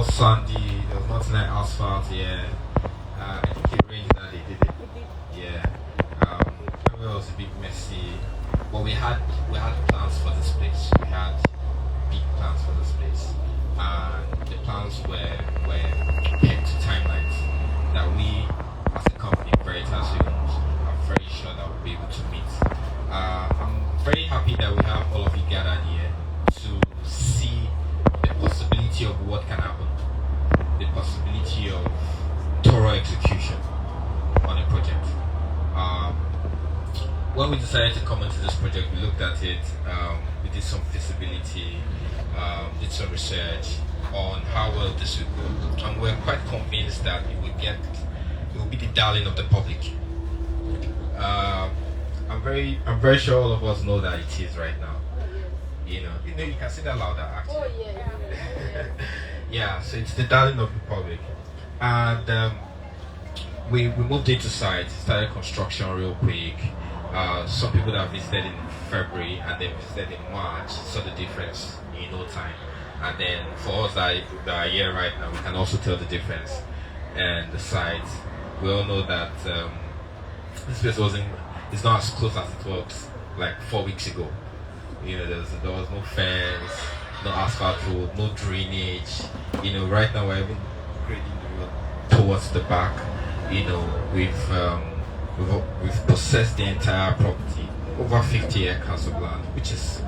all sandy. There was nothing like asphalt. Yeah. I think it rained that day, did it? Yeah. Everywhere was a bit messy, but we had plans for this place. We had big plans for this place, and the plans were pegged to timelines that we, as a company, Veritasi Homes, are very sure that we'll be able to meet. I'm very happy that we have all of you gathered here to see the possibility of what can happen, the possibility of thorough execution on a project. When we decided to come into this project, we looked at it, we did some feasibility, did some research on how well this would go, and we're quite convinced that it will be the darling of the public. I'm very sure all of us know that it is right now. You can say that louder actually. Oh yeah. Yeah, so it's the darling of the public, and we moved into site, started construction real quick. Some people that visited in February and then visited in March saw the difference in no time. And then for us that are here right now, we can also tell the difference. And the site, we all know that this place it's not as close as it was like 4 weeks ago. There was no fence, no asphalt road, no drainage. Right now we're even grading the road towards the back. We've possessed the entire property, over 50 acres of land, which is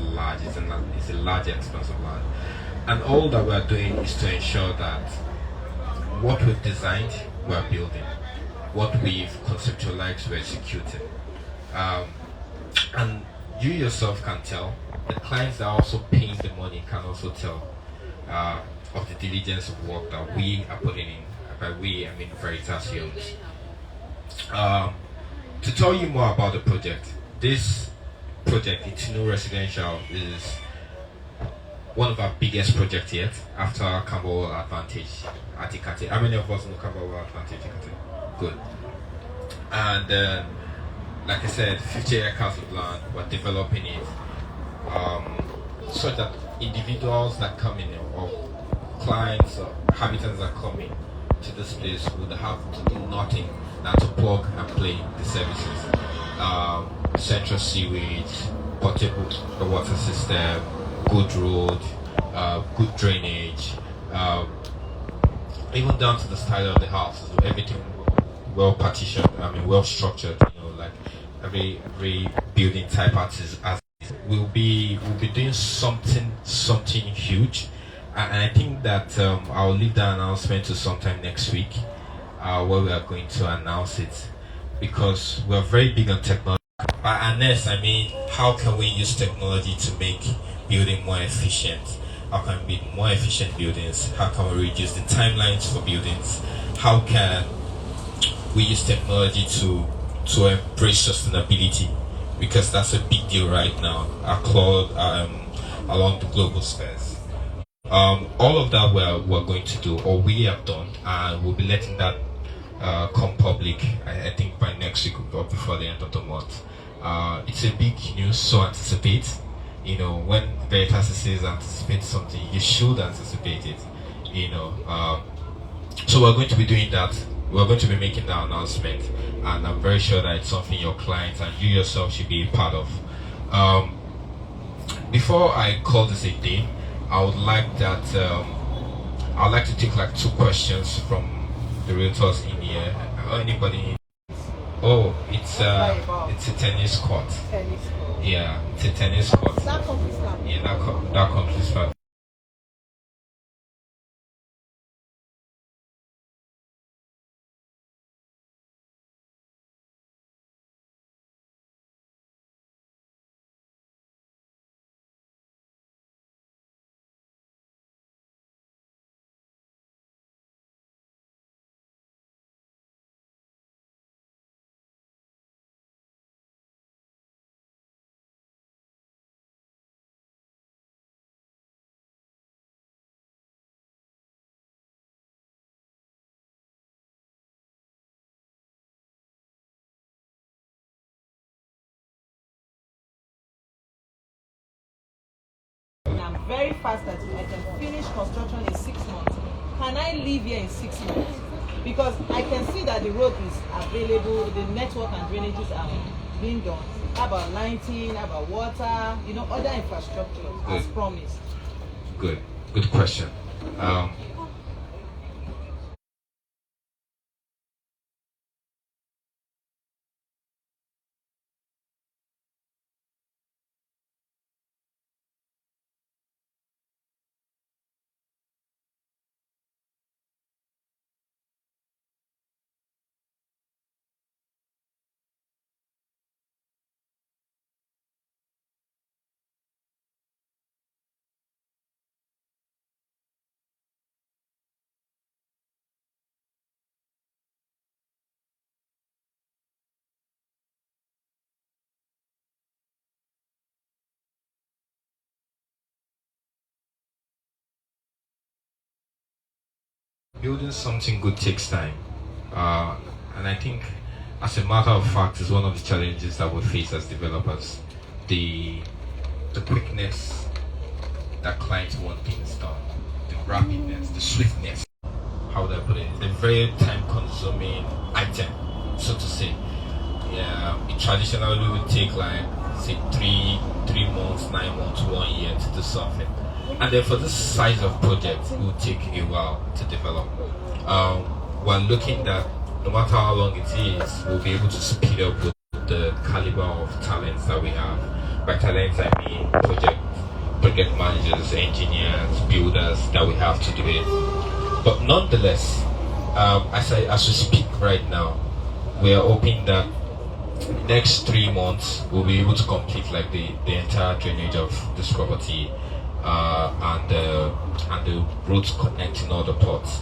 large. It's a large expanse of land, and all that we are doing is to ensure that what we've designed, we are building. What we've conceptualized, we're executing. And you yourself can tell. The clients that are also paying the money can also tell of the diligence of work that we are putting in. By we, I mean Veritasi Homes. To tell you more about the project, this project, ITUNU Residential, is one of our biggest projects yet after Camberwell Advantage at Ikate. How many of us know Camberwell Advantage Ikate? Good. And like I said, 50 acres of land, we're developing it so that individuals that come in, or clients or habitants that come in to this place would have to do nothing than to plug and play the services. Central sewage, portable water system, good road, good drainage, even down to the style of the house. So everything well partitioned, well structured. Like every building type as we'll be doing something huge. And I think that I'll leave the announcement to sometime next week, where we are going to announce it, because we're very big on technology. By honest, I mean, how can we use technology to make building more efficient? How can we build more efficient buildings? How can we reduce the timelines for buildings? How can we use technology to embrace sustainability? Because that's a big deal right now along the global space. All of that we're going to do, or we have done, and we'll be letting that come public, I think by next week or before the end of the month. It's a big news, so anticipate. When Veritasi says anticipate something, you should anticipate it. So we're going to be doing that. We're going to be making that announcement, and I'm very sure that it's something your clients and you yourself should be a part of. Before I call this a day, I would like to take like 2 questions from the realtors in here. Anybody? Oh, it's a tennis court. Tennis court. Yeah, it's a tennis court. That completes that. Yeah, that completes that. I'm very fast at it. I can finish construction in 6 months. can I live here in 6 months? Because I can see that the road is available, the network and drainages are being done. How about lighting, how about water, you know, other infrastructure as promised? Good question. Building something good takes time, and I think, as a matter of fact, is one of the challenges that we face as developers. The quickness that clients want things done, the rapidness, the swiftness. How would I put it? It's a very time-consuming item, so to say. Yeah, it traditionally would take like say three months, 9 months, 1 year to do something. And then for this size of project, it will take a while to develop. We're looking that no matter how long it is, we'll be able to speed up with the caliber of talents that we have. By talents, I mean project managers, engineers, builders that we have to do it. But nonetheless, as we speak right now, we are hoping that next 3 months we'll be able to complete like the entire drainage of this property. And the roads connecting all the plots.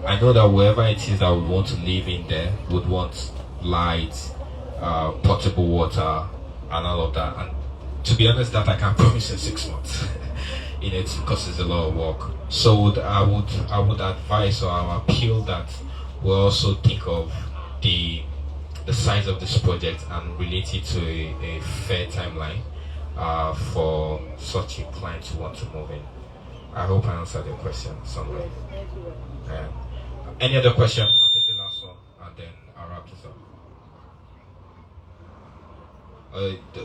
I know that wherever it is that we want to live in there would want light, potable water, and all of that. And to be honest, that I can't promise in 6 months. In it, because it's a lot of work. So I would advise, or I would appeal that we also think of the size of this project and relate it to a fair timeline. For such a client to want to move in. I hope I answered your question somewhere. Any other question? I'll take the last one and then I'll wrap this up.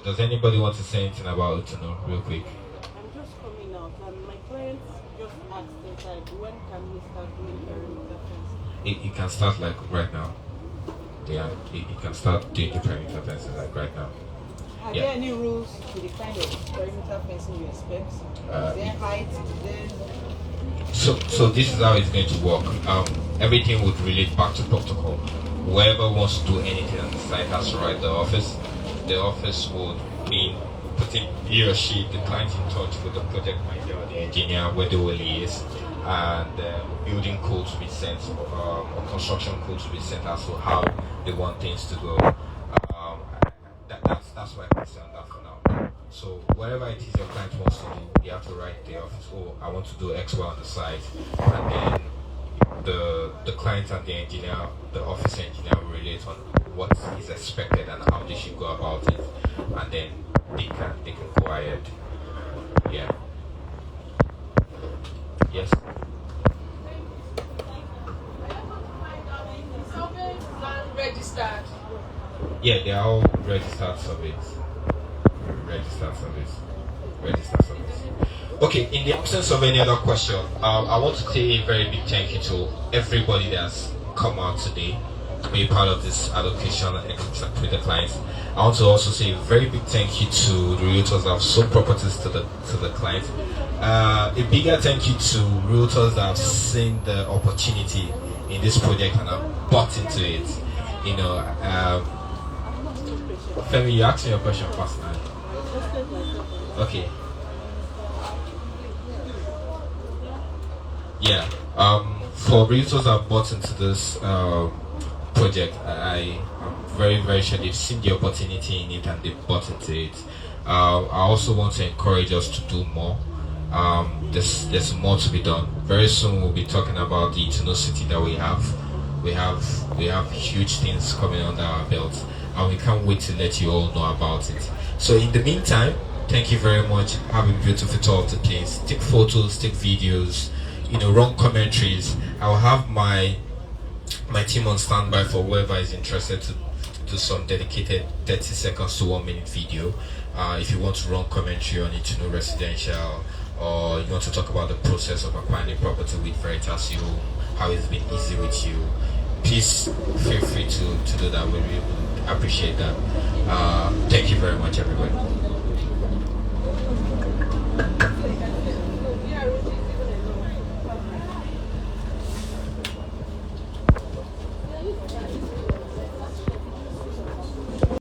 Does anybody want to say anything about ITUNU real quick? I'm just coming out and my clients just asked like, when can we start doing perimeter fencing? It can start like right now. Yeah, it can start doing the perimeter fencing like right now. Are there any rules to the kind of perimeter fencing you expect? Is there height? So this is how it's going to work. Everything would relate back to protocol. Whoever wants to do anything on the site has to write the office. The office would be putting he or she, the client, in touch with the project manager or the engineer where they will liaise, and building codes will be sent, or construction codes will be sent as to how they want things to go. That's why I can say on that for now. So whatever it is your client wants to do, you have to write the office, oh, I want to do X, Y on the site, and then the client and the engineer, the office engineer will relate on what is expected and how they should go about it, and then they can go ahead. Yeah. Yes. Registered. Yeah, they are all registered surveys. Registered surveys. Okay, in the absence of any other question, I want to say a very big thank you to everybody that's come out today to be a part of this allocation and with the clients. I want to also say a very big thank you to the realtors that have sold properties to the clients. A bigger thank you to realtors that have seen the opportunity in this project and have bought into it. You know, Femi, you asked me a question first now. Okay. Yeah. For realtors that have bought into this project, I'm very, very sure they've seen the opportunity in it and they've bought into it. I also want to encourage us to do more. There's more to be done. Very soon we'll be talking about the ITUNU city that we have. We have huge things coming under our belts, and we can't wait to let you all know about it. So in the meantime, thank you very much. Have a beautiful tour of the place. Take photos, take videos, run commentaries, I will have my team on standby for whoever is interested to do some dedicated 30 seconds to 1 minute video. If you want to run commentary on ITUNU Residential, or you want to talk about the process of acquiring a property with Veritasi Homes, how it's been easy with you, please feel free to do that. We really appreciate that. Thank you very much, everybody.